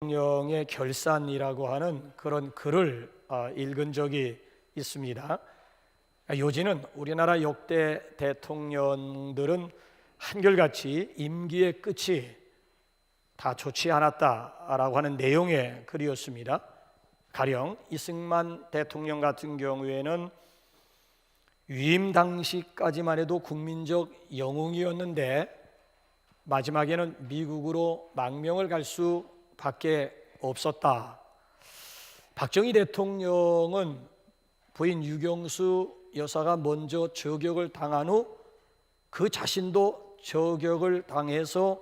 대통령의 결산이라고 하는 그런 글을 읽은 적이 있습니다. 요지는 우리나라 역대 대통령들은 한결같이 임기의 끝이 다 좋지 않았다라고 하는 내용의 글이었습니다. 가령 이승만 대통령 같은 경우에는 위임 당시까지만 해도 국민적 영웅이었는데 마지막에는 미국으로 망명을 갈 수밖에 없었다. 박정희 대통령은 부인 유경수 여사가 먼저 저격을 당한 후 그 자신도 저격을 당해서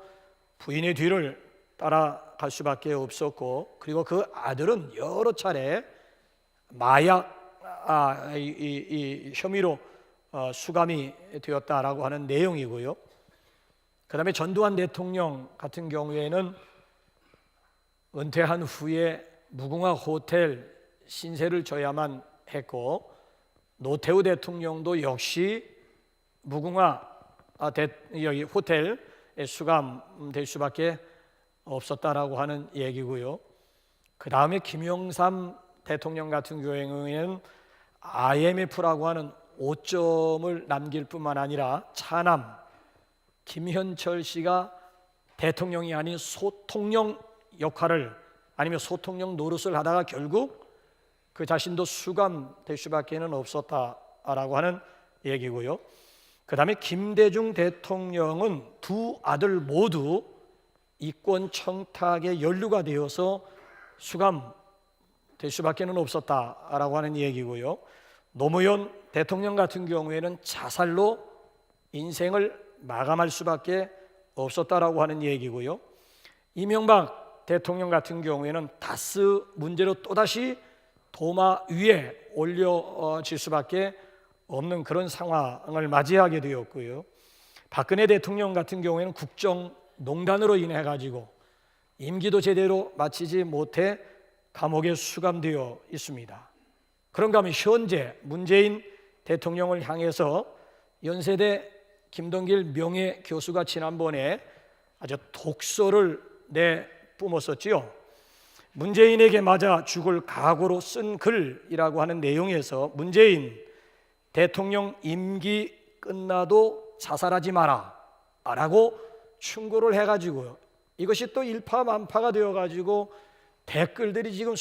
부인의 뒤를 따라갈 수밖에 없었고, 그리고 그 아들은 여러 차례 마약 혐의로 수감이 되었다라고 하는 내용이고요. 그 다음에 전두환 대통령 같은 경우에는 은퇴한 후에 무궁화 호텔 신세를 져야만 했고, 노태우 대통령도 역시 무궁화 호텔에 수감될 수밖에 없었다라고 하는 얘기고요. 그 다음에 김영삼 대통령 같은 경우에는 IMF라고 하는 5점을 남길 뿐만 아니라 차남 김현철 씨가 대통령이 아닌 소통령 역할을, 아니면 소통령 노릇을 하다가 결국 그 자신도 수감될 수밖에 없었다라고 하는 얘기고요. 그 다음에 김대중 대통령은 두 아들 모두 이권 청탁에 연루가 되어서 수감될 수밖에 없었다라고 하는 얘기고요. 노무현 대통령 같은 경우에는 자살로 인생을 마감할 수밖에 없었다라고 하는 얘기고요. 이명박 대통령 같은 경우에는 다스 문제로 또다시 도마 위에 올려질 수밖에 없는 그런 상황을 맞이하게 되었고요. 박근혜 대통령 같은 경우에는 국정농단으로 인해 가지고 임기도 제대로 마치지 못해 감옥에 수감되어 있습니다. 그런가 하면 현재 문재인 대통령을 향해서 연세대 김동길 명예교수가 지난번에 아주 독서를 내뿜었었지요. 문재인에게 맞아 죽을 각오로 쓴 글이라고 하는 내용에서 문재인 대통령 임기 끝나도 자살하지 마라 라고 충고를 해가지고요. 이것이 또 일파만파가 되어가지고 댓글들이 지금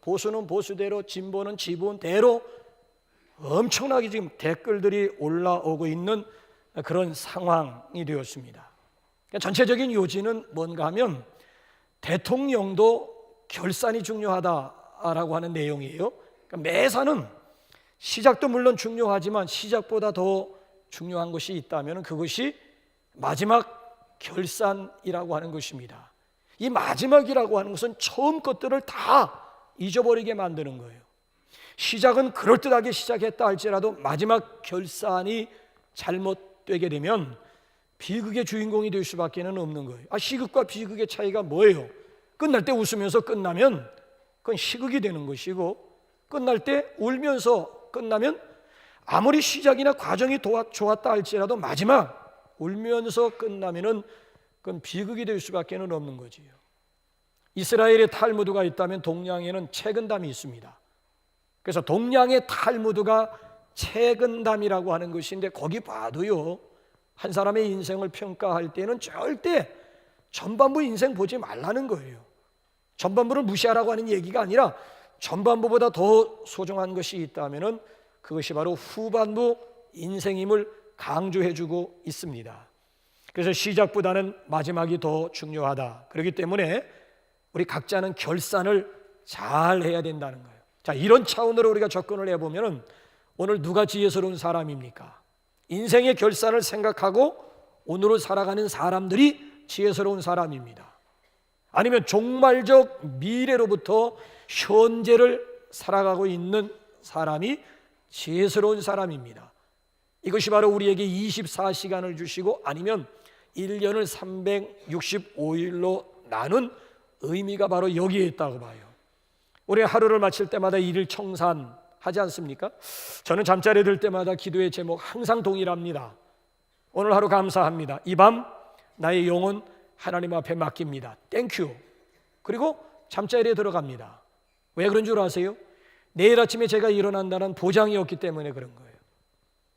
보수는 보수대로 진보는 진보대로 엄청나게 지금 댓글들이 올라오고 있는 그런 상황이 되었습니다. 그러니까 전체적인 요지는 뭔가 하면 대통령도 결산이 중요하다라고 하는 내용이에요. 그러니까 매사는 시작도 물론 중요하지만 시작보다 더 중요한 것이 있다면 그것이 마지막 결산이라고 하는 것입니다. 이 마지막이라고 하는 것은 처음 것들을 다 잊어버리게 만드는 거예요. 시작은 그럴듯하게 시작했다 할지라도 마지막 결산이 잘못되게 되면 비극의 주인공이 될 수밖에 없는 거예요. 시극과 비극의 차이가 뭐예요? 끝날 때 웃으면서 끝나면 그건 시극이 되는 것이고, 끝날 때 울면서 끝나면 아무리 시작이나 과정이 좋았다 할지라도 마지막 울면서 끝나면은 그건 비극이 될 수밖에 없는 거지요. 이스라엘에 탈무드가 있다면 동양에는 채근담이 있습니다. 그래서 동양의 탈무드가 채근담이라고 하는 것인데, 거기 봐도요, 한 사람의 인생을 평가할 때는 절대 전반부 인생 보지 말라는 거예요. 전반부를 무시하라고 하는 얘기가 아니라 전반부보다 더 소중한 것이 있다면 그것이 바로 후반부 인생임을 강조해주고 있습니다. 그래서 시작보다는 마지막이 더 중요하다. 그렇기 때문에 우리 각자는 결산을 잘 해야 된다는 거예요. 자, 이런 차원으로 우리가 접근을 해보면 오늘 누가 지혜스러운 사람입니까? 인생의 결산을 생각하고 오늘을 살아가는 사람들이 지혜스러운 사람입니다. 아니면 종말적 미래로부터 현재를 살아가고 있는 사람이 지혜스러운 사람입니다. 이것이 바로 우리에게 24시간을 주시고 아니면 1년을 365일로 나눈 의미가 바로 여기에 있다고 봐요. 우리 하루를 마칠 때마다 일일 청산하지 않습니까? 저는 잠자리에 들 때마다 기도의 제목 항상 동일합니다. 오늘 하루 감사합니다. 이 밤 나의 영혼 하나님 앞에 맡깁니다. 땡큐. 그리고 잠자리에 들어갑니다. 왜 그런 줄 아세요? 내일 아침에 제가 일어난다는 보장이 없기 때문에 그런 거예요.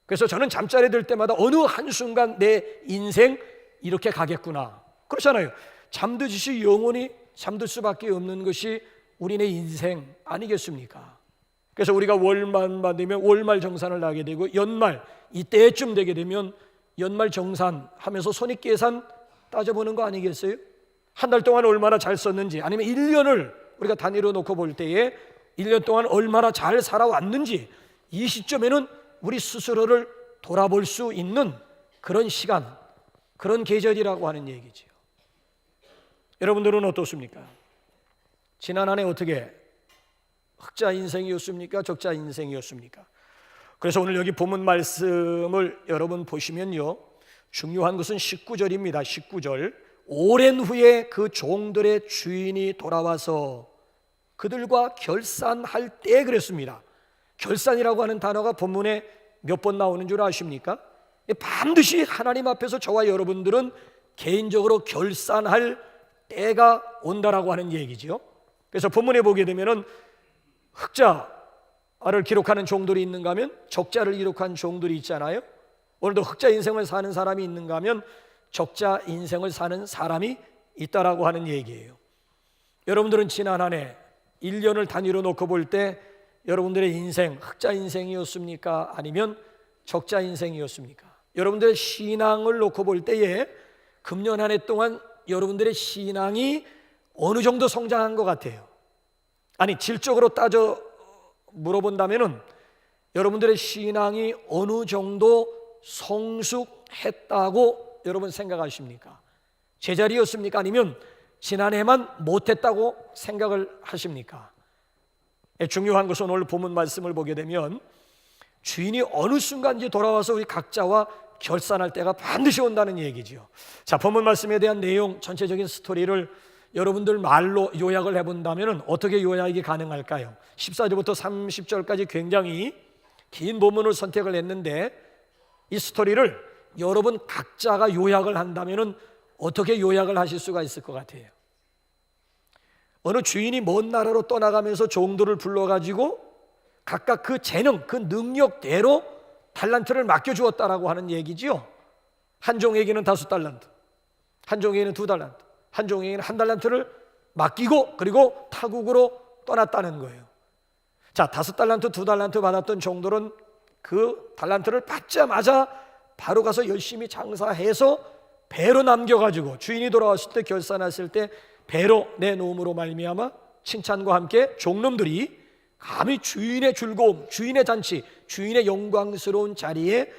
그래서 저는 잠자리에 들 때마다 어느 한순간 내 인생 이렇게 가겠구나. 그렇잖아요. 잠드듯이 영원히 잠들 수밖에 없는 것이 우리네 인생 아니겠습니까? 그래서 우리가 월만 받으면 월말 정산을 하게 되고, 연말 이때쯤 되게 되면 연말 정산 하면서 손익계산 따져보는 거 아니겠어요? 한 달 동안 얼마나 잘 썼는지, 아니면 1년을 우리가 단위로 놓고 볼 때에 1년 동안 얼마나 잘 살아왔는지, 이 시점에는 우리 스스로를 돌아볼 수 있는 그런 시간, 그런 계절이라고 하는 얘기지요. 여러분들은 어떻습니까? 지난 한 해 어떻게 흑자 인생이었습니까? 적자 인생이었습니까? 그래서 오늘 여기 본문 말씀을 여러분 보시면요, 중요한 것은 19절입니다. 19절. 오랜 후에 그 종들의 주인이 돌아와서 그들과 결산할 때 그랬습니다. 결산이라고 하는 단어가 본문에 몇 번 나오는 줄 아십니까? 반드시 하나님 앞에서 저와 여러분들은 개인적으로 결산할 때가 온다라고 하는 얘기죠. 그래서 본문에 보게 되면은 흑자를 기록하는 종들이 있는가 하면 적자를 기록한 종들이 있잖아요. 오늘도 흑자 인생을 사는 사람이 있는가 하면 적자 인생을 사는 사람이 있다라고 하는 얘기예요. 여러분들은 지난 한 해 1년을 단위로 놓고 볼 때 여러분들의 인생 흑자 인생이었습니까? 아니면 적자 인생이었습니까? 여러분들의 신앙을 놓고 볼 때에 금년 한 해 동안 여러분들의 신앙이 어느 정도 성장한 것 같아요? 아니, 질적으로 따져 물어본다면은 여러분들의 신앙이 어느 정도 성숙했다고 여러분 생각하십니까? 제자리였습니까? 아니면 지난해만 못했다고 생각을 하십니까? 중요한 것은 오늘 본문 말씀을 보게 되면 주인이 어느 순간인지 돌아와서 우리 각자와 결산할 때가 반드시 온다는 얘기죠. 자, 본문 말씀에 대한 내용 전체적인 스토리를 여러분들 말로 요약을 해본다면 어떻게 요약이 가능할까요? 14절부터 30절까지 굉장히 긴 본문을 선택을 했는데, 이 스토리를 여러분 각자가 요약을 한다면 어떻게 요약을 하실 수가 있을 것 같아요? 어느 주인이 먼 나라로 떠나가면서 종들을 불러가지고 각각 그 재능, 그 능력대로 달란트를 맡겨주었다라고 하는 얘기지요. 한 종에게는 5달란트, 한 종에게는 2달란트, 한 종에게는 1달란트를 맡기고 그리고 타국으로 떠났다는 거예요. 자, 5달란트, 2달란트 받았던 종들은 그 달란트를 받자마자 바로 가서 열심히 장사해서 배로 남겨가지고 주인이 돌아왔을 때 결산했을 때 배로 내놓음으로 말미암아 칭찬과 함께 종놈들이 감히 주인의 즐거움, 주인의 잔치, 주인의 영광스러운 자리에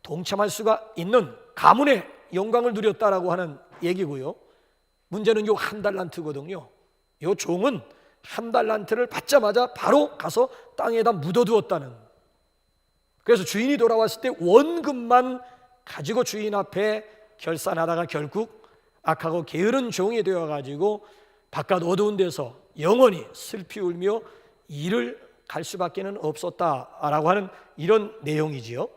동참할 수가 있는 가문의 영광을 누렸다라고 하는 얘기고요. 문제는 요 1달란트거든요. 요 종은 1달란트를 받자마자 바로 가서 땅에다 묻어두었다는. 그래서 주인이 돌아왔을 때 원금만 가지고 주인 앞에 결산하다가 결국 악하고 게으른 종이 되어가지고 바깥 어두운 데서 영원히 슬피 울며 일을 갈 수밖에 없었다라고 하는 이런 내용이지요.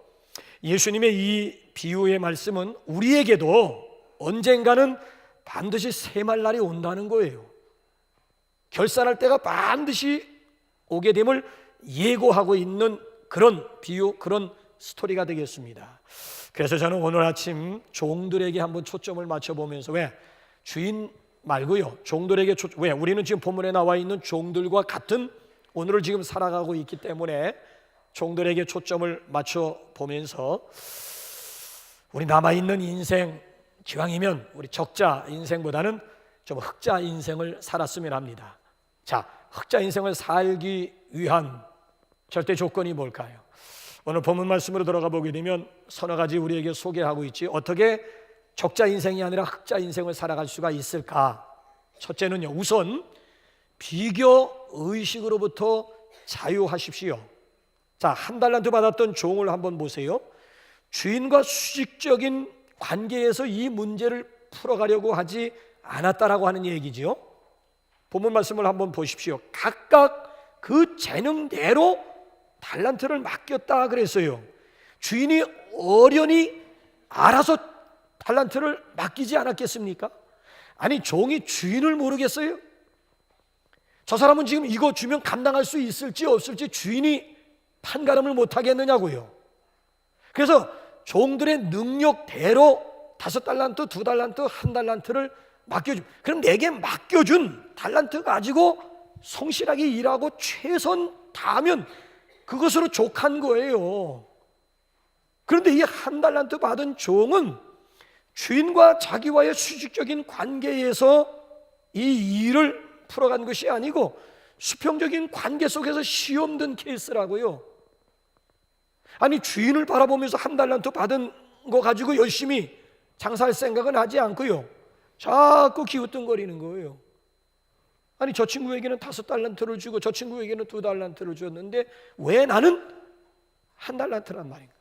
예수님의 이 비유의 말씀은 우리에게도 언젠가는 반드시 쇠말 날이 온다는 거예요. 결산할 때가 반드시 오게 됨을 예고하고 있는 그런 비유, 그런 스토리가 되겠습니다. 그래서 저는 오늘 아침 종들에게 한번 초점을 맞춰보면서, 왜 주인 말고요, 종들에게 왜 우리는 지금 본문에 나와 있는 종들과 같은 오늘을 지금 살아가고 있기 때문에 종들에게 초점을 맞춰보면서 우리 남아있는 인생 기왕이면 우리 적자 인생보다는 좀 흑자 인생을 살았으면 합니다. 자, 흑자 인생을 살기 위한 절대 조건이 뭘까요? 오늘 본문 말씀으로 들어가 보게 되면 서너 가지 우리에게 소개하고 있지, 어떻게 적자 인생이 아니라 흑자 인생을 살아갈 수가 있을까? 첫째는요, 우선 비교 의식으로부터 자유하십시오. 자, 1달란트 받았던 종을 한번 보세요. 주인과 수직적인 관계에서 이 문제를 풀어가려고 하지 않았다라고 하는 얘기죠. 본문 말씀을 한번 보십시오. 각각 그 재능대로 달란트를 맡겼다 그랬어요. 주인이 어련히 알아서 달란트를 맡기지 않았겠습니까? 아니, 종이 주인을 모르겠어요? 저 사람은 지금 이거 주면 감당할 수 있을지 없을지 주인이 판가름을 못 하겠느냐고요. 그래서 종들의 능력대로 5달란트, 2달란트, 1달란트를 맡겨준. 그럼 내게 맡겨준 달란트 가지고 성실하게 일하고 최선 다하면 그것으로 족한 거예요. 그런데 이 1달란트 받은 종은 주인과 자기와의 수직적인 관계에서 이 일을 풀어간 것이 아니고 수평적인 관계 속에서 시험 든 케이스라고요. 아니, 주인을 바라보면서 1달란트 받은 거 가지고 열심히 장사할 생각은 하지 않고요, 자꾸 기웃등거리는 거예요. 아니, 저 친구에게는 5달란트를 주고 저 친구에게는 2달란트를 줬는데 왜 나는 1달란트란 말인가?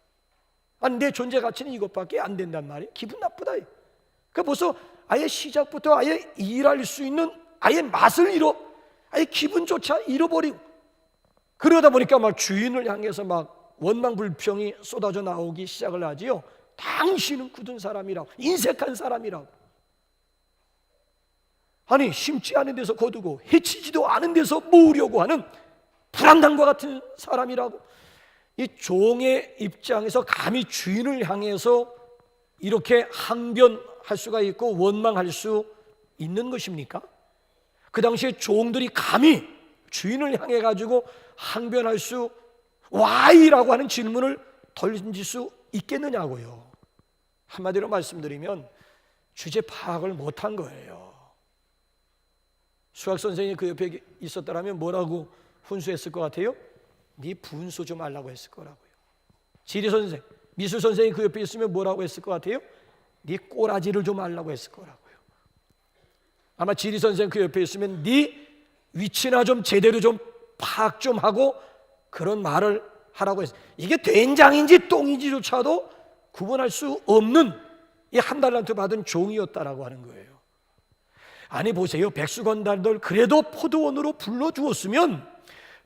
아니, 내 존재 가치는 이것밖에 안 된단 말이에요. 기분 나쁘다. 그러니까 벌써 아예 시작부터 아예 일할 수 있는 아예 맛을 아예 기분조차 잃어버리고, 그러다 보니까 막 주인을 향해서 막 원망 불평이 쏟아져 나오기 시작을 하지요. 당신은 굳은 사람이라고, 인색한 사람이라고. 아니, 심지 않은 데서 거두고 해치지도 않은 데서 모으려고 하는 불안당과 같은 사람이라고. 이 종의 입장에서 감히 주인을 향해서 이렇게 항변할 수가 있고 원망할 수 있는 것입니까? 그 당시에 종들이 감히 주인을 향해 가지고 항변할 수, Why라고 하는 질문을 던질 수 있겠느냐고요. 한마디로 말씀드리면 주제 파악을 못한 거예요. 수학 선생님이 그 옆에 있었더라면 뭐라고 훈수했을 것 같아요? 네 분수 좀 알라고 했을 거라고요. 지리 선생, 미술 선생이 그 옆에 있으면 뭐라고 했을 것 같아요? 네 꼬라지를 좀 알라고 했을 거라고요. 아마 지리 선생 그 옆에 있으면 네 위치나 좀 제대로 좀 파악 좀 하고 그런 말을 하라고 했어요. 이게 된장인지 똥인지조차도 구분할 수 없는 이 1달란트 받은 종이었다라고 하는 거예요. 아니, 보세요. 백수건달들 그래도 포도원으로 불러주었으면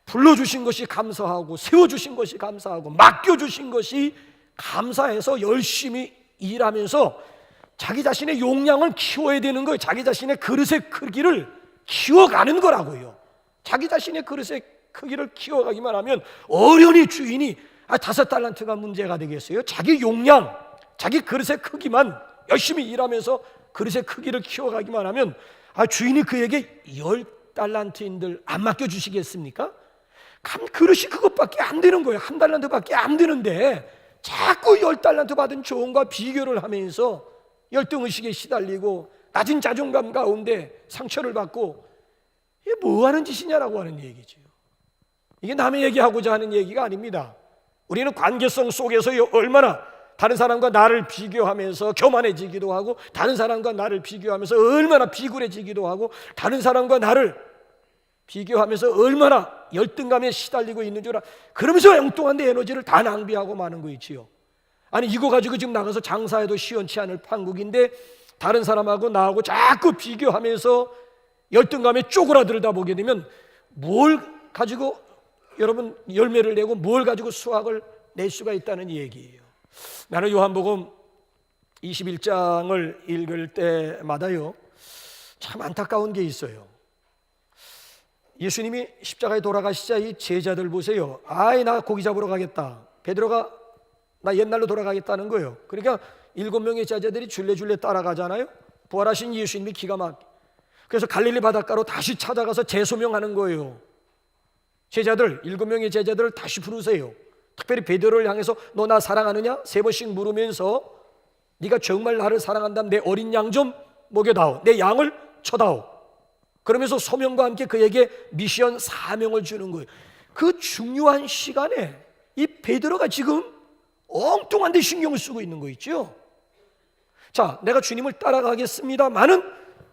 불러주신 것이 감사하고 세워주신 것이 감사하고 맡겨주신 것이 감사해서 열심히 일하면서 자기 자신의 용량을 키워야 되는 거예요. 자기 자신의 그릇의 크기를 키워가는 거라고요. 자기 자신의 그릇의 크기를 키워가기만 하면 어련히 주인이 5달란트가 문제가 되겠어요? 자기 용량, 자기 그릇의 크기만 열심히 일하면서 그릇의 크기를 키워가기만 하면 주인이 그에게 10달란트인들 안 맡겨주시겠습니까? 그릇이 그것밖에 안 되는 거예요. 1달란트밖에 안 되는데 자꾸 10달란트 받은 종과 비교를 하면서 열등의식에 시달리고 낮은 자존감 가운데 상처를 받고, 이게 뭐 하는 짓이냐라고 하는 얘기죠. 이게 남의 얘기하고자 하는 얘기가 아닙니다. 우리는 관계성 속에서 얼마나 다른 사람과 나를 비교하면서 교만해지기도 하고, 다른 사람과 나를 비교하면서 얼마나 비굴해지기도 하고, 다른 사람과 나를 비교하면서 얼마나 열등감에 시달리고 있는 줄 그러면서 엉뚱한 데 에너지를 다 낭비하고 마는 거 있지요. 아니, 이거 가지고 지금 나가서 장사해도 시원치 않을 판국인데 다른 사람하고 나하고 자꾸 비교하면서 열등감에 쪼그라들다 보게 되면 뭘 가지고 여러분 열매를 내고 뭘 가지고 수확을 낼 수가 있다는 얘기예요. 나는 요한복음 21장을 읽을 때마다요, 참 안타까운 게 있어요. 예수님이 십자가에 돌아가시자 이 제자들 보세요. 나 고기 잡으러 가겠다. 베드로가 나 옛날로 돌아가겠다는 거예요. 그러니까 7명의 제자들이 줄레줄레 따라가잖아요. 부활하신 예수님이 기가 막. 그래서 갈릴리 바닷가로 다시 찾아가서 재소명하는 거예요. 제자들, 7명의 제자들을 다시 부르세요. 특별히 베드로를 향해서 너 나 사랑하느냐? 3번씩 물으면서 네가 정말 나를 사랑한다면 내 어린 양 좀 먹여다오. 내 양을 쳐다오. 그러면서 소명과 함께 그에게 미션 사명을 주는 거예요. 그 중요한 시간에 이 베드로가 지금 엉뚱한 데 신경을 쓰고 있는 거 있죠. 자, 내가 주님을 따라가겠습니다만은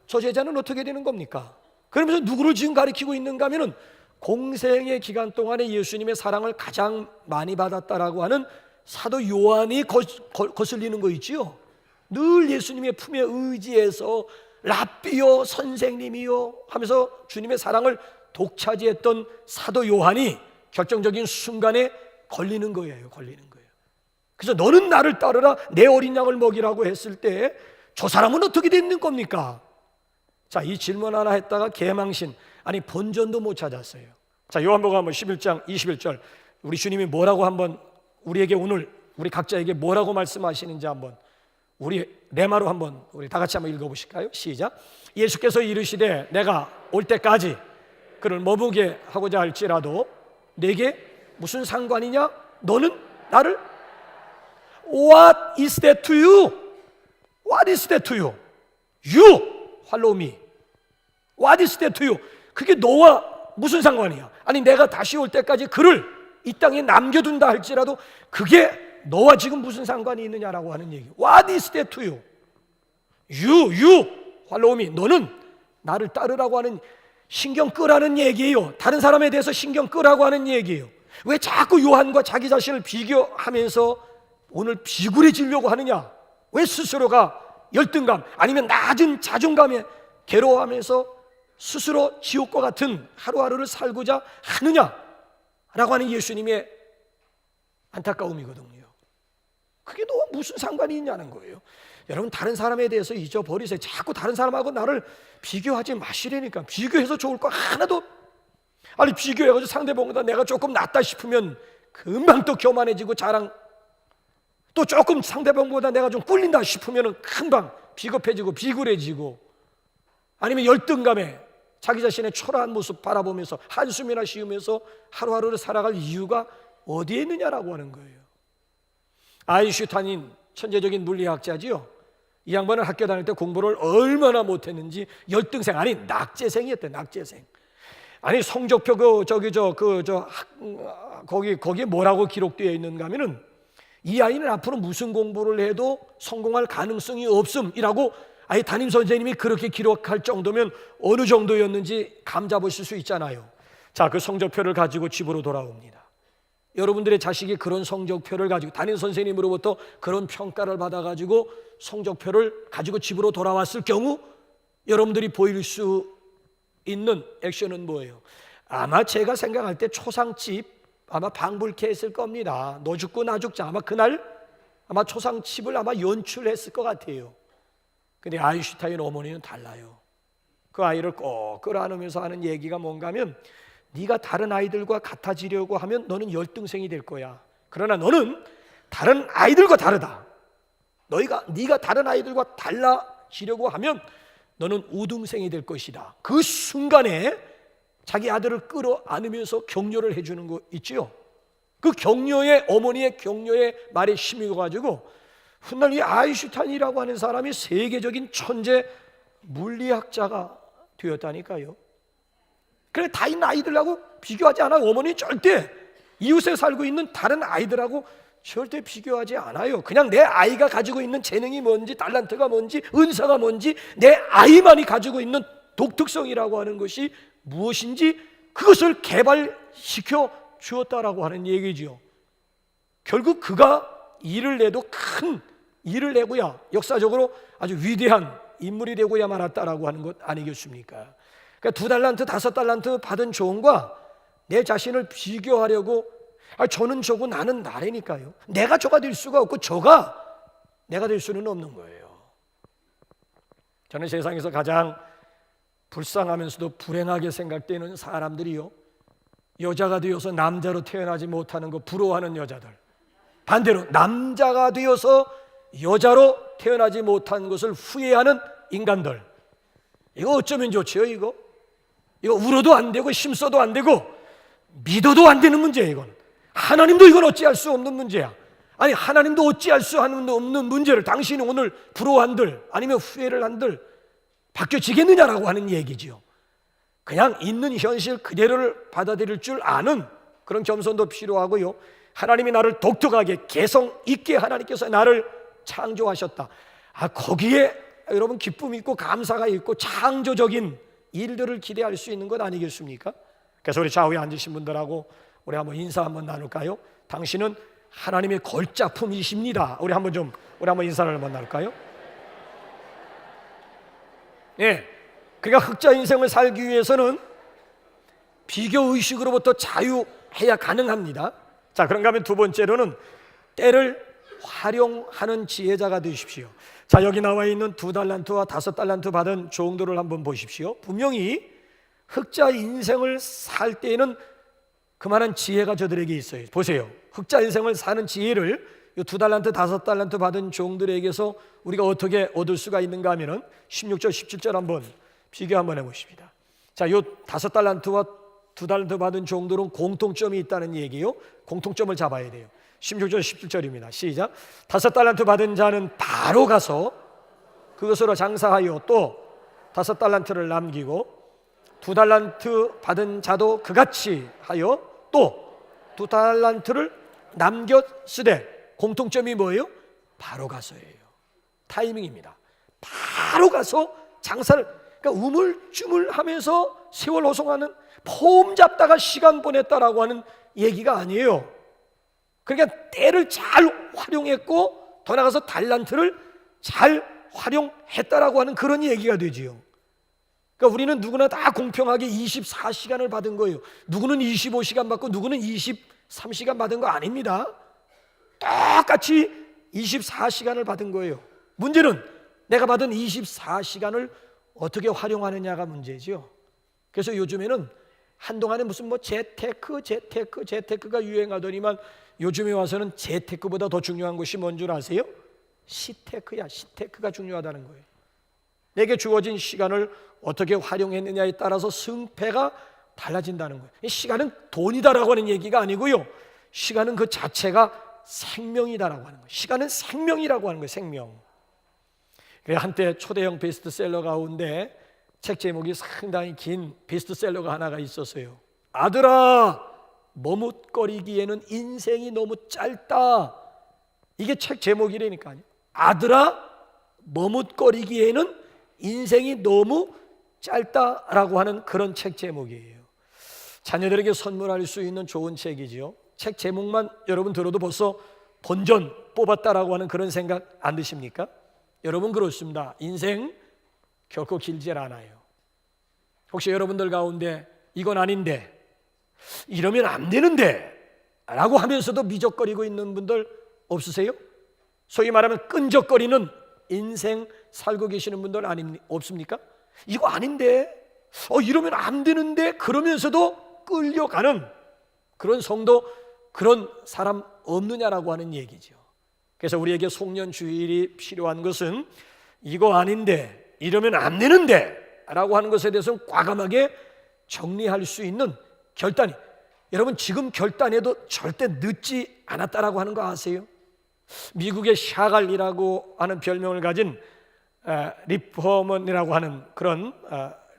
저 제자는 어떻게 되는 겁니까? 그러면서 누구를 지금 가리키고 있는가 하면은 공생의 기간 동안에 예수님의 사랑을 가장 많이 받았다라고 하는 사도 요한이 거슬리는 거 있지요. 늘 예수님의 품에 의지해서 랍비요 선생님이요 하면서 주님의 사랑을 독차지했던 사도 요한이 결정적인 순간에 걸리는 거예요. 그래서 너는 나를 따르라, 내 어린 양을 먹이라고 했을 때 저 사람은 어떻게 되는 겁니까? 자, 이 질문 하나 했다가 개망신, 아니 본전도 못 찾았어요. 자, 요한복음 한번 11장 21절 우리 주님이 뭐라고 한번 우리에게 오늘 우리 각자에게 뭐라고 말씀하시는지 한번 우리 레마로 한번 우리 다 같이 한번 읽어보실까요? 시작. 예수께서 이르시되 내가 올 때까지 그를 머무게 하고자 할지라도 내게 무슨 상관이냐? 너는 나를 What is that to you? What is that to you? You follow me. What is that to you? 그게 너와 무슨 상관이야? 아니 내가 다시 올 때까지 그를 이 땅에 남겨둔다 할지라도 그게 너와 지금 무슨 상관이 있느냐라고 하는 얘기. What is that to you? You follow me. 너는 나를 따르라고 하는 신경 끄라는 얘기예요. 다른 사람에 대해서 신경 끄라고 하는 얘기예요. 왜 자꾸 요한과 자기 자신을 비교하면서 오늘 비굴해지려고 하느냐? 왜 스스로가 열등감 아니면 낮은 자존감에 괴로워하면서 스스로 지옥과 같은 하루하루를 살고자 하느냐라고 하는 예수님의 안타까움이거든요. 그게 너와 무슨 상관이 있냐는 거예요. 여러분 다른 사람에 대해서 잊어버리세요. 자꾸 다른 사람하고 나를 비교하지 마시라니까. 비교해서 좋을 거 하나도. 아니 비교해가지고 상대방보다 내가 조금 낫다 싶으면 금방 또 교만해지고 자랑, 또 조금 상대방보다 내가 좀 꿀린다 싶으면 금방 비겁해지고 비굴해지고, 아니면 열등감에 자기 자신의 초라한 모습 바라보면서 한숨이나 쉬우면서 하루하루를 살아갈 이유가 어디에 있느냐라고 하는 거예요. 아인슈타인 천재적인 물리학자지요. 이 양반은 학교 다닐 때 공부를 얼마나 못했는지 열등생, 아니 낙제생이었대. 낙제생. 아니 성적표 거기에 뭐라고 기록되어 있는가 하면은 이 아이는 앞으로 무슨 공부를 해도 성공할 가능성이 없음이라고 아예 담임 선생님이 그렇게 기록할 정도면 어느 정도였는지 감 잡으실 수 있잖아요. 자, 그 성적표를 가지고 집으로 돌아옵니다. 여러분들의 자식이 그런 성적표를 가지고 담임 선생님으로부터 그런 평가를 받아가지고 성적표를 가지고 집으로 돌아왔을 경우 여러분들이 보일 수 있는 액션은 뭐예요? 아마 제가 생각할 때 초상집 아마 방불케 했을 겁니다. 너 죽고 나 죽자. 아마 그날 아마 초상집을 아마 연출했을 것 같아요. 근데 아인슈타인 어머니는 달라요. 그 아이를 꼭 끌어안으면서 하는 얘기가 뭔가 하면, 네가 다른 아이들과 같아지려고 하면 너는 열등생이 될 거야. 그러나 너는 다른 아이들과 다르다. 네가 다른 아이들과 달라지려고 하면 너는 우등생이 될 것이다. 그 순간에 자기 아들을 끌어안으면서 격려를 해주는 거 있죠. 그 격려의, 어머니의 격려의 말에 힘입어가지고 훗날 이 아인슈타인이라고 하는 사람이 세계적인 천재 물리학자가 되었다니까요. 그래, 다른 아이들하고 비교하지 않아요. 어머니 절대 이웃에 살고 있는 다른 아이들하고 절대 비교하지 않아요. 그냥 내 아이가 가지고 있는 재능이 뭔지, 달란트가 뭔지, 은사가 뭔지, 내 아이만이 가지고 있는 독특성이라고 하는 것이 무엇인지 그것을 개발시켜 주었다라고 하는 얘기죠. 결국 그가 일을 내도 큰 일을 내고야 역사적으로 아주 위대한 인물이 되고야 말았다라고 하는 것 아니겠습니까? 그러니까 2달란트, 5달란트 받은 종과 내 자신을 비교하려고, 저는 저고 나는 나래니까요. 내가 저가 될 수가 없고 저가 내가 될 수는 없는 거예요. 저는 세상에서 가장 불쌍하면서도 불행하게 생각되는 사람들이요, 여자가 되어서 남자로 태어나지 못하는 거 부러워하는 여자들, 반대로 남자가 되어서 여자로 태어나지 못한 것을 후회하는 인간들. 이거 어쩌면 좋지요? 이거 울어도 안 되고 힘써도 안 되고 믿어도 안 되는 문제예요. 이건 하나님도 이건 어찌할 수 없는 문제야. 아니 하나님도 어찌할 수 없는 문제를 당신이 오늘 부러워한들 아니면 후회를 한들 바뀌어지겠느냐라고 하는 얘기지요. 그냥 있는 현실 그대로를 받아들일 줄 아는 그런 겸손도 필요하고요, 하나님이 나를 독특하게 개성 있게 하나님께서 나를 창조하셨다. 거기에 여러분 기쁨이 있고 감사가 있고 창조적인 일들을 기대할 수 있는 것 아니겠습니까? 그래서 우리 좌우에 앉으신 분들하고 우리 한번 인사 한번 나눌까요? 당신은 하나님의 걸작품이십니다. 우리 한번 인사를 한번 나눌까요? 예. 그러니까 흑자 인생을 살기 위해서는 비교 의식으로부터 자유해야 가능합니다. 자, 그런가 하면 두 번째로는 때를 활용하는 지혜자가 되십시오. 자, 여기 나와 있는 2달란트와 5달란트 받은 종들을 한번 보십시오. 분명히 흑자 인생을 살 때에는 그만한 지혜가 저들에게 있어요. 보세요. 흑자 인생을 사는 지혜를 2달란트, 5달란트 받은 종들에게서 우리가 어떻게 얻을 수가 있는가 하면은 16절, 17절 한번 비교 한번 해보십니다. 자, 요 5달란트와 2달란트 받은 종들은 공통점이 있다는 얘기예요. 공통점을 잡아야 돼요. 16절, 17절입니다. 시작. 5달란트 받은 자는 바로 가서 그것으로 장사하여 또 5달란트를 남기고 2달란트 받은 자도 그같이 하여 또 2달란트를 남겼으되 공통점이 뭐예요? 바로 가서예요. 타이밍입니다. 바로 가서 장사를, 그러니까 우물쭈물하면서 세월 호송하는, 폼 잡다가 시간 보냈다라고 하는 얘기가 아니에요. 그러니까 때를 잘 활용했고 더 나아가서 달란트를 잘 활용했다라고 하는 그런 얘기가 되지요. 그러니까 우리는 누구나 다 공평하게 24시간을 받은 거예요. 누구는 25시간 받고 누구는 23시간 받은 거 아닙니다. 똑같이 24시간을 받은 거예요. 문제는 내가 받은 24시간을 어떻게 활용하느냐가 문제죠. 그래서 요즘에는 한동안에 무슨 뭐 재테크가 유행하더니만 요즘에 와서는 재테크보다 더 중요한 것이 뭔 줄 아세요? 시테크가 중요하다는 거예요. 내게 주어진 시간을 어떻게 활용했느냐에 따라서 승패가 달라진다는 거예요. 시간은 돈이다라고 하는 얘기가 아니고요, 시간은 그 자체가 생명이다라고 하는 거예요. 시간은 생명이라고 하는 거예요. 생명. 한때 초대형 베스트셀러 가운데 책 제목이 상당히 긴 베스트셀러가 하나가 있었어요. 아들아, 머뭇거리기에는 인생이 너무 짧다. 이게 책 제목이라니까요. 아들아, 머뭇거리기에는 인생이 너무 짧다라고 하는 그런 책 제목이에요. 자녀들에게 선물할 수 있는 좋은 책이지요. 책 제목만 여러분 들어도 벌써 본전 뽑았다라고 하는 그런 생각 안 드십니까? 여러분 그렇습니다. 인생 결코 길질 않아요. 혹시 여러분들 가운데 이건 아닌데, 이러면 안 되는데 라고 하면서도 미적거리고 있는 분들 없으세요? 소위 말하면 끈적거리는 인생 살고 계시는 분들 없습니까? 이거 아닌데, 이러면 안 되는데 그러면서도 끌려가는 그런 성도, 그런 사람 없느냐라고 하는 얘기죠. 그래서 우리에게 송년주일이 필요한 것은 이거 아닌데, 이러면 안 되는데 라고 하는 것에 대해서는 과감하게 정리할 수 있는 결단이, 여러분 지금 결단해도 절대 늦지 않았다라고 하는 거 아세요? 미국의 샤갈이라고 하는 별명을 가진 리버먼이라고 하는 그런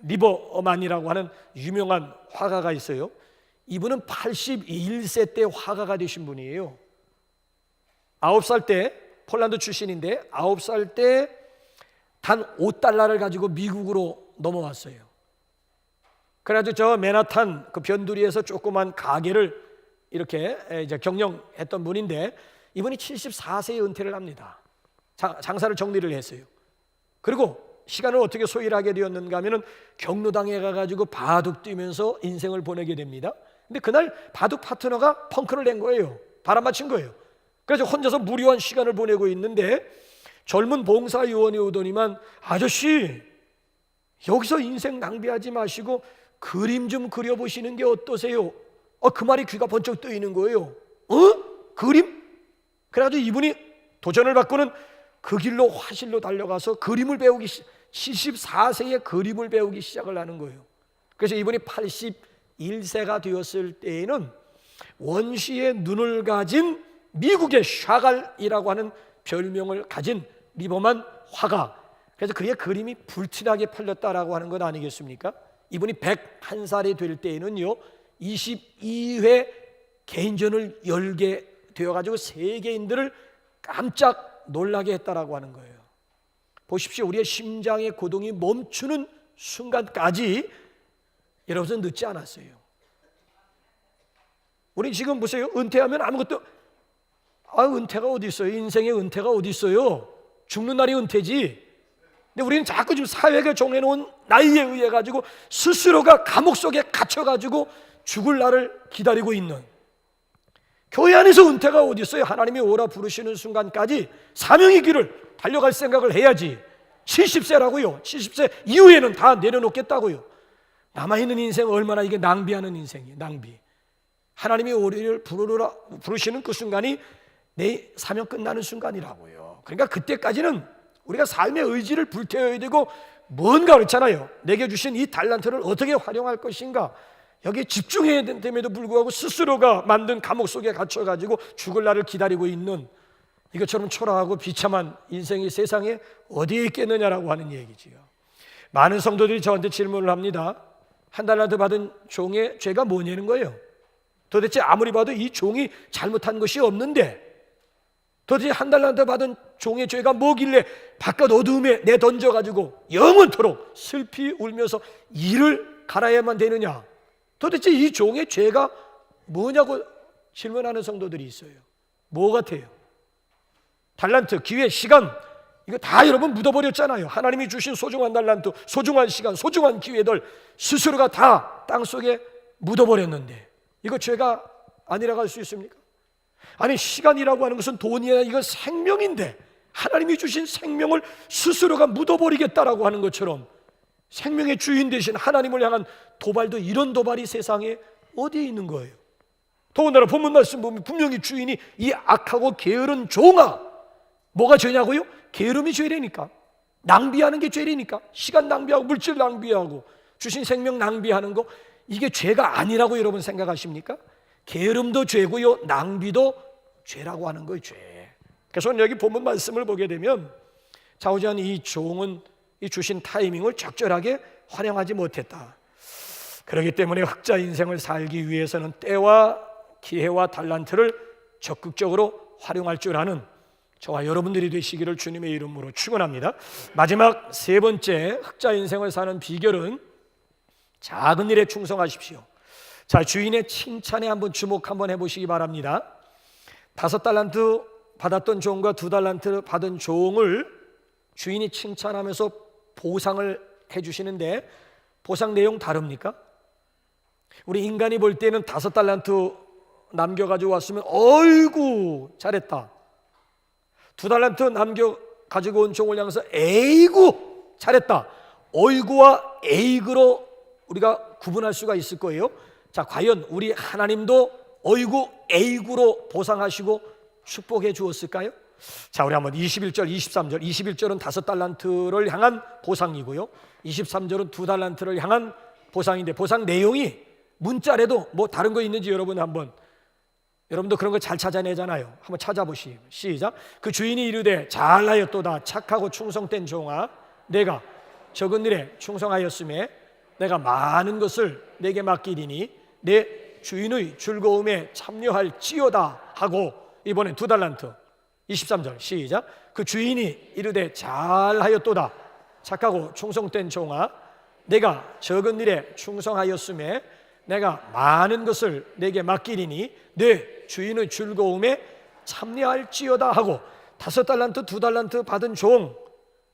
리버만이라고 하는 유명한 화가가 있어요. 이분은 81세 때 화가가 되신 분이에요. 9살 때, 폴란드 출신인데 9살 때 단 $5를 가지고 미국으로 넘어왔어요. 그래가지고 저 맨하탄 그 변두리에서 조그만 가게를 이렇게 이제 경영했던 분인데, 이분이 74세에 은퇴를 합니다. 장사를 정리를 했어요. 그리고 시간을 어떻게 소일하게 되었는가 하면은 경로당에 가가지고 바둑 뛰면서 인생을 보내게 됩니다. 근데 그날 바둑 파트너가 펑크를 낸 거예요. 바람 맞힌 거예요. 그래서 혼자서 무료한 시간을 보내고 있는데 젊은 봉사요원이 오더니만, 아저씨 여기서 인생 낭비하지 마시고 그림 좀 그려보시는 게 어떠세요? 그 말이 귀가 번쩍 뜨이는 거예요. 그림? 그래가지고 이분이 도전을 받고는 그 길로 화실로 달려가서 그림을 배우기, 74세에 그림을 배우기 시작을 하는 거예요. 그래서 이분이 81세가 되었을 때에는 원시의 눈을 가진 미국의 샤갈이라고 하는 별명을 가진 리버만 화가, 그래서 그의 그림이 불티나게 팔렸다라고 하는 것 아니겠습니까? 이분이 101살이 될 때에는요 22회 개인전을 열게 되어가지고 세계인들을 깜짝 놀라게 했다라고 하는 거예요. 보십시오. 우리의 심장의 고동이 멈추는 순간까지 여러분 늦지 않았어요. 우리 지금 보세요. 은퇴하면 아무것도, 은퇴가 어디 있어요? 인생의 은퇴가 어디 있어요? 죽는 날이 은퇴지. 근데 우리는 자꾸 지금 사회가 정해놓은 나이에 의해 가지고 스스로가 감옥 속에 갇혀가지고 죽을 날을 기다리고 있는, 교회 안에서 은퇴가 어디 있어요? 하나님이 오라 부르시는 순간까지 사명의 길을 달려갈 생각을 해야지. 70세라고요. 70세 이후에는 다 내려놓겠다고요. 남아있는 인생 얼마나 이게 낭비하는 인생이에요. 낭비. 하나님이 우리를 부르시는 그 순간이 내 사명 끝나는 순간이라고요. 그러니까 그때까지는 우리가 삶의 의지를 불태워야 되고 뭔가 그렇잖아요. 내게 주신 이 달란트를 어떻게 활용할 것인가, 여기에 집중해야 됨에도 불구하고 스스로가 만든 감옥 속에 갇혀가지고 죽을 날을 기다리고 있는 이것처럼 초라하고 비참한 인생이 세상에 어디에 있겠느냐라고 하는 얘기지요. 많은 성도들이 저한테 질문을 합니다. 한 달란트 받은 종의 죄가 뭐냐는 거예요. 도대체 아무리 봐도 이 종이 잘못한 것이 없는데 도대체 한 달란트 받은 종의 죄가 뭐길래 바깥 어두움에 내던져가지고 영원토록 슬피 울면서 이를 갈아야만 되느냐, 도대체 이 종의 죄가 뭐냐고 질문하는 성도들이 있어요. 뭐 같아요? 달란트, 기회, 시간, 이거 다 여러분 묻어버렸잖아요. 하나님이 주신 소중한 달란트, 소중한 시간, 소중한 기회들 스스로가 다 땅속에 묻어버렸는데 이거 죄가 아니라고 할 수 있습니까? 아니, 시간이라고 하는 것은 돈이 아니라 이건 생명인데 하나님이 주신 생명을 스스로가 묻어버리겠다라고 하는 것처럼 생명의 주인 대신 하나님을 향한 도발도, 이런 도발이 세상에 어디에 있는 거예요? 더군다나 본문 말씀 보면 분명히 주인이 이 악하고 게으른 종아, 뭐가 죄냐고요? 게으름이 죄라니까. 낭비하는 게 죄라니까. 시간 낭비하고 물질 낭비하고 주신 생명 낭비하는 거, 이게 죄가 아니라고 여러분 생각하십니까? 게으름도 죄고요, 낭비도 죄라고 하는 거예요. 죄. 그래서 여기 본문 말씀을 보게 되면 좌우지간 이 종은 이 주신 타이밍을 적절하게 활용하지 못했다. 그렇기 때문에 흑자 인생을 살기 위해서는 때와 기회와 달란트를 적극적으로 활용할 줄 아는 저와 여러분들이 되시기를 주님의 이름으로 축원합니다. 마지막 세 번째 흑자 인생을 사는 비결은 작은 일에 충성하십시오. 자, 주인의 칭찬에 한번 주목 한번 해보시기 바랍니다. 5달란트 받았던 종과 2달란트 받은 종을 주인이 칭찬하면서 보상을 해주시는데 보상 내용 다릅니까? 우리 인간이 볼 때는 5달란트 남겨가지고 왔으면 어이구 잘했다, 2달란트 남겨가지고 온 종을 향해서 에이구 잘했다, 어이구와 에이그로 우리가 구분할 수가 있을 거예요. 자, 과연 우리 하나님도 어이구 에이구로 보상하시고 축복해 주었을까요? 자, 우리 한번 21절 23절 21절은 5달란트를 향한 보상이고요, 23절은 2달란트를 향한 보상인데 보상 내용이 문자라도 뭐 다른 거 있는지 여러분도 그런 거 잘 찾아내잖아요. 한번 찾아보시죠. 시작. 그 주인이 이르되 잘하였도다 착하고 충성된 종아, 내가 적은 일에 충성하였음에 내가 많은 것을 내게 맡기리니 내 주인의 즐거움에 참여할지어다 하고, 이번엔 2달란트 23절 시작. 그 주인이 이르되 잘하였도다 착하고 충성된 종아, 내가 적은 일에 충성하였음에 내가 많은 것을 내게 맡기리니 내 주인의 즐거움에 참여할지어다 하고, 5달란트 2달란트 받은 종,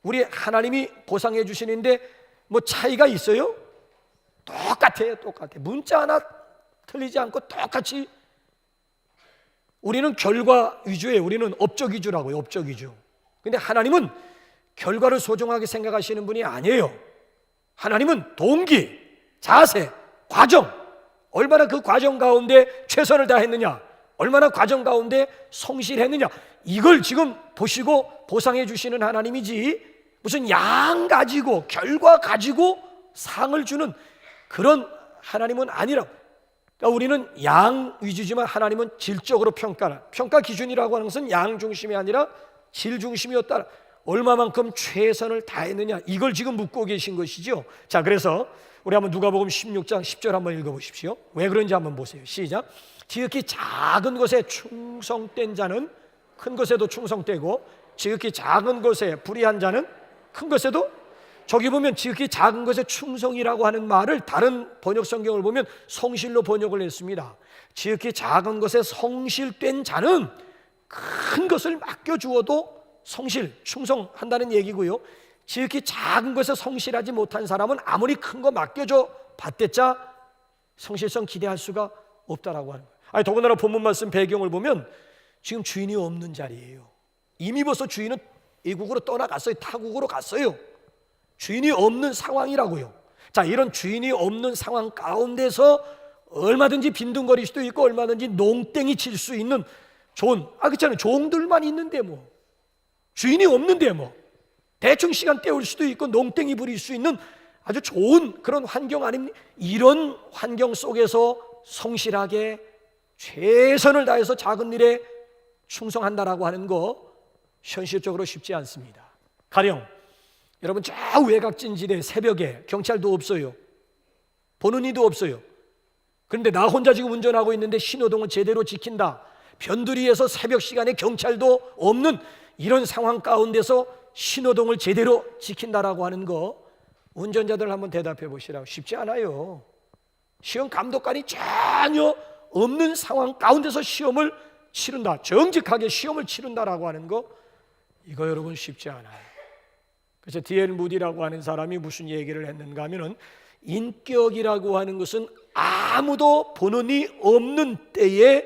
우리 하나님이 보상해 주시는데 뭐 차이가 있어요? 똑같아요. 문자 하나 틀리지 않고 똑같이. 우리는 결과 위주예요. 우리는 업적 위주라고요. 업적 위주. 근데 하나님은 결과를 소중하게 생각하시는 분이 아니에요. 하나님은 동기, 자세, 과정, 얼마나 그 과정 가운데 최선을 다했느냐, 얼마나 과정 가운데 성실했느냐, 이걸 지금 보시고 보상해 주시는 하나님이지 무슨 양 가지고 결과 가지고 상을 주는 그런 하나님은 아니라, 그러니까 우리는 양 위주지만 하나님은 질적으로 평가 기준이라고 하는 것은 양 중심이 아니라 질 중심이었다. 얼마만큼 최선을 다했느냐, 이걸 지금 묻고 계신 것이죠. 자, 그래서 우리 한번 누가복음 16장 10절 한번 읽어보십시오. 왜 그런지 한번 보세요. 시작. 지극히 작은 것에 충성된 자는 큰 것에도 충성되고 지극히 작은 것에 불의한 자는 큰 것에도, 저기 보면 지극히 작은 것에 충성이라고 하는 말을 다른 번역 성경을 보면 성실로 번역을 했습니다. 지극히 작은 것에 성실된 자는 큰 것을 맡겨주어도 성실, 충성한다는 얘기고요, 지극히 작은 것에 성실하지 못한 사람은 아무리 큰 거 맡겨줘 봤댔자 성실성 기대할 수가 없다라고 하는 거예요. 아니, 더군다나 본문 말씀 배경을 보면 지금 주인이 없는 자리예요. 이미 벌써 주인은 이국으로 떠나갔어요. 타국으로 갔어요. 주인이 없는 상황이라고요. 자, 이런 주인이 없는 상황 가운데서 얼마든지 빈둥거릴 수도 있고 얼마든지 농땡이 칠 수 있는 좋은, 그렇잖아요. 종들만 있는데 뭐, 주인이 없는데 뭐, 대충 시간 때울 수도 있고 농땡이 부릴 수 있는 아주 좋은 그런 환경 아닙니까? 이런 환경 속에서 성실하게 최선을 다해서 작은 일에 충성한다라고 하는 거 현실적으로 쉽지 않습니다. 가령 여러분 저 외곽진지대 새벽에 경찰도 없어요. 보는 이도 없어요. 그런데 나 혼자 지금 운전하고 있는데 신호등을 제대로 지킨다. 변두리에서 새벽 시간에 경찰도 없는 이런 상황 가운데서 신호등을 제대로 지킨다라고 하는 거 운전자들 한번 대답해 보시라고. 쉽지 않아요. 시험 감독관이 전혀 없는 상황 가운데서 시험을 치른다, 정직하게 시험을 치른다라고 하는 거, 이거 여러분 쉽지 않아요. 그래서 D.L. 무디라고 하는 사람이 무슨 얘기를 했는가 하면은 인격이라고 하는 것은 아무도 보는 이 없는 때에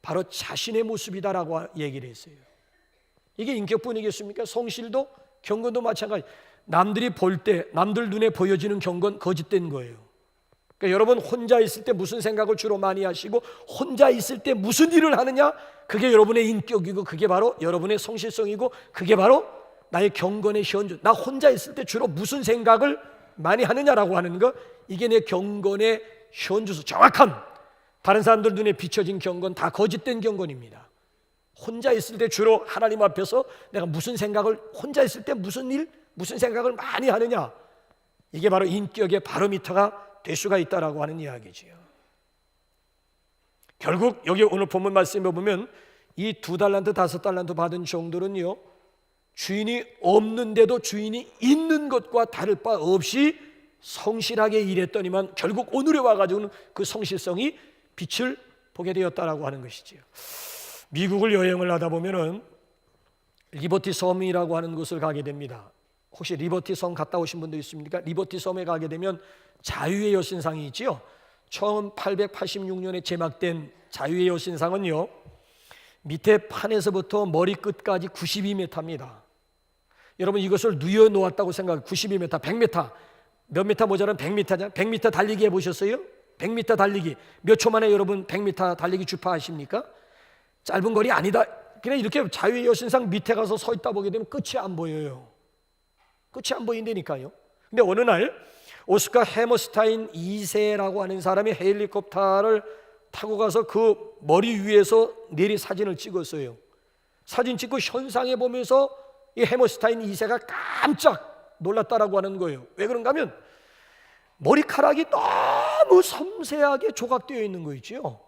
바로 자신의 모습이다라고 얘기를 했어요. 이게 인격뿐이겠습니까? 성실도 경건도 마찬가지. 남들이 볼 때 남들 눈에 보여지는 경건 거짓된 거예요. 그러니까 여러분 혼자 있을 때 무슨 생각을 주로 많이 하시고 혼자 있을 때 무슨 일을 하느냐, 그게 여러분의 인격이고 그게 바로 여러분의 성실성이고 그게 바로 나의 경건의 현주. 나 혼자 있을 때 주로 무슨 생각을 많이 하느냐라고 하는 거, 이게 내 경건의 현주소. 정확한, 다른 사람들 눈에 비춰진 경건 다 거짓된 경건입니다. 혼자 있을 때 주로 하나님 앞에서 내가 무슨 생각을, 혼자 있을 때 무슨 일, 무슨 생각을 많이 하느냐, 이게 바로 인격의 바로미터가 될 수가 있다라고 하는 이야기지요. 결국 여기 오늘 본문 말씀에 보면 이 2달란트 5달란트 받은 종들은요, 주인이 없는데도 주인이 있는 것과 다를 바 없이 성실하게 일했더니만 결국 오늘에 와가지고는 그 성실성이 빛을 보게 되었다라고 하는 것이지요. 미국을 여행을 하다 보면은 리버티 섬이라고 하는 곳을 가게 됩니다. 혹시 리버티 섬 갔다 오신 분도 있습니까? 리버티 섬에 가게 되면 자유의 여신상이 있지요. 1886년에 제막된 자유의 여신상은요, 밑에 판에서부터 머리끝까지 92m입니다. 여러분 이것을 누워 놓았다고 생각해요. 92m, 100m, 몇 미터 모자란 100m잖아요. 100m 달리기 해보셨어요? 100m 달리기 몇 초 만에 여러분 100m 달리기 주파하십니까? 짧은 거리 아니다. 그냥 이렇게 자유의 여신상 밑에 가서 서 있다 보게 되면 끝이 안 보여요. 끝이 안 보인다니까요. 근데 어느 날 오스카 해머스타인 2세라고 하는 사람이 헬리콥터를 타고 가서 그 머리 위에서 내리 사진을 찍었어요. 사진 찍고 현상해 보면서 이 해머스타인 2세가 깜짝 놀랐다라고 하는 거예요. 왜 그런가 하면 머리카락이 너무 섬세하게 조각되어 있는 거 있죠.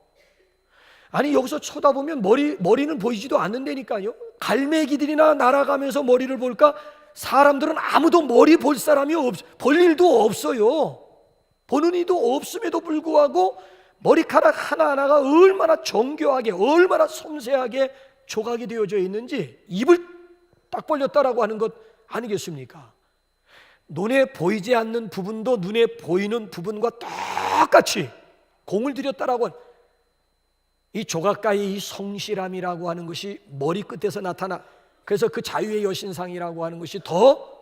아니 여기서 쳐다보면 머리는 보이지도 않는다니까요. 갈매기들이나 날아가면서 머리를 볼까? 사람들은 아무도 머리 볼 사람이 볼 일도 없어요. 보는 이도 없음에도 불구하고 머리카락 하나하나가 얼마나 정교하게, 얼마나 섬세하게 조각이 되어져 있는지 입을 딱 벌렸다라고 하는 것 아니겠습니까? 눈에 보이지 않는 부분도 눈에 보이는 부분과 똑같이 공을 들였다라고 하는, 이 조각가의 이 성실함이라고 하는 것이 머리끝에서 나타나, 그래서 그 자유의 여신상이라고 하는 것이 더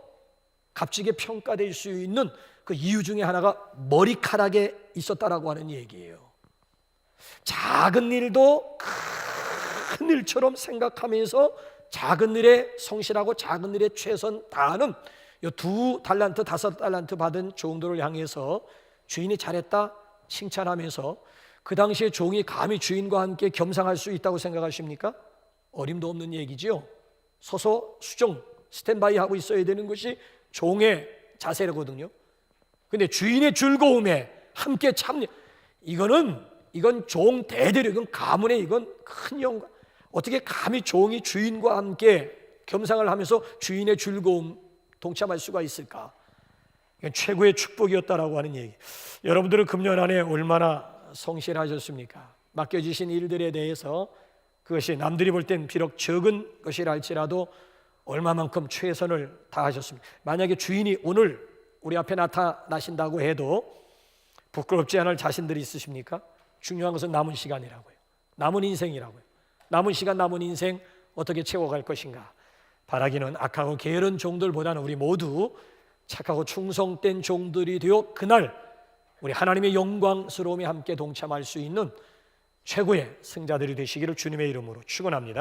값지게 평가될 수 있는 그 이유 중에 하나가 머리카락에 있었다라고 하는 얘기예요. 작은 일도 큰 일처럼 생각하면서 작은 일에 성실하고 작은 일에 최선 다하는 이 2달란트 5달란트 받은 종들을 향해서 주인이 잘했다 칭찬하면서, 그 당시에 종이 감히 주인과 함께 겸상할 수 있다고 생각하십니까? 어림도 없는 얘기지요. 서서 수정 스탠바이 하고 있어야 되는 것이 종의 자세거든요. 근데 주인의 즐거움에 함께 참여, 이건 종 대대로, 이건 가문의, 이건 큰 영광. 어떻게 감히 종이 주인과 함께 겸상을 하면서 주인의 즐거움 동참할 수가 있을까? 이건 최고의 축복이었다라고 하는 얘기. 여러분들은 금년 안에 얼마나 성실하셨습니까? 맡겨주신 일들에 대해서 그것이 남들이 볼 땐 비록 적은 것이라 할지라도 얼마만큼 최선을 다하셨습니까? 만약에 주인이 오늘 우리 앞에 나타나신다고 해도 부끄럽지 않을 자신들이 있으십니까? 중요한 것은 남은 시간이라고요. 남은 인생이라고요. 남은 시간, 남은 인생 어떻게 채워갈 것인가? 바라기는 악하고 게으른 종들보다는 우리 모두 착하고 충성된 종들이 되어 그날 우리 하나님의 영광스러움에 함께 동참할 수 있는 최고의 승자들이 되시기를 주님의 이름으로 축원합니다.